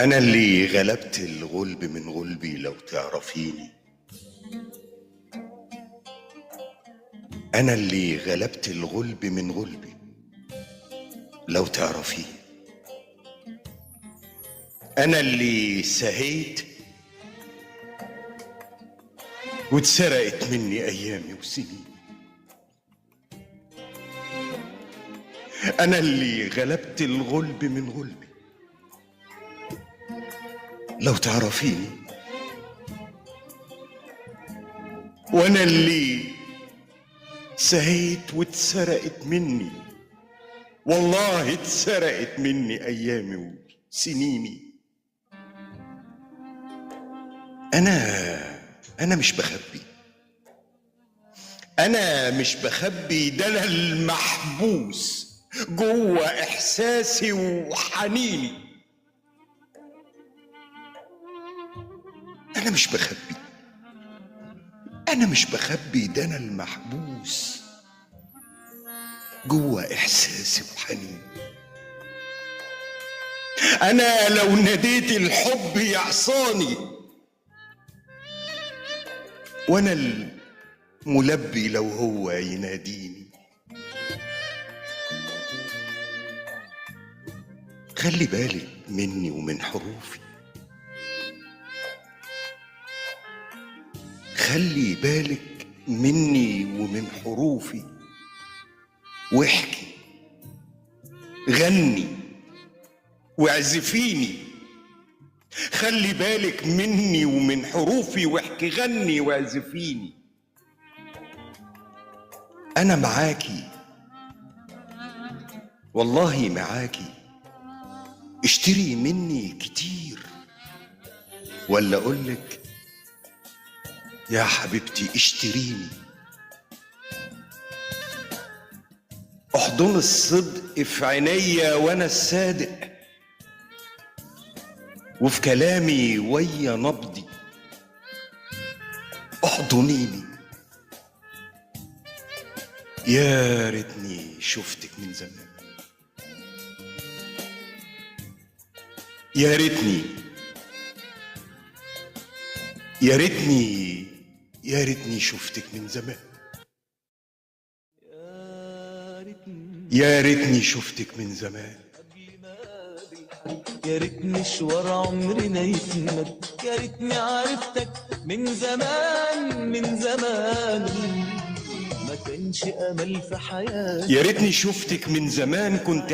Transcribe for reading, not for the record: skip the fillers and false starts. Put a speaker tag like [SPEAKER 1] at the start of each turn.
[SPEAKER 1] أنا اللي غلبت الغلب من غلبي لو تعرفيني. أنا اللي غلبت الغلب من غلبي لو تعرفيني. أنا اللي سهيت واتسرقت مني أيامي وسنين. أنا اللي غلبت الغلب من غلبي لو تعرفيني. وأنا اللي سهيت واتسرقت مني، والله اتسرقت مني أيامي وسنيني. أنا مش بخبي، أنا مش بخبي، ده أنا المحبوس جوه إحساسي وحنيني. أنا مش بخبي، أنا مش بخبي، ده أنا المحبوس جوه إحساسي وحنيني. أنا لو ناديت الحب يعصاني، وأنا الملبي لو هو يناديني. خلي بالك مني ومن حروفي، خلي بالك مني ومن حروفي، واحكي غني واعزفيني. خلي بالك مني ومن حروفي، واحكي غني واعزفيني. أنا معاكي والله معاكي، اشتري مني كتير، ولا أقولك يا حبيبتي اشتريني. احضن الصدق في عينيا وانا الصادق، وفي كلامي ويا نبضي احضنيني. يا ريتني شفتك من زمان، يا ريتني يا ريتني يا ريتني شفتك من زمان، يا ريتني شفتك من زمان.
[SPEAKER 2] يا ريت مشوار عمرنا يتمد، يا ريتني عرفتك من زمان من زمان. ما كانش امل في حياتي،
[SPEAKER 1] يا ريتني شفتك من زمان، كنت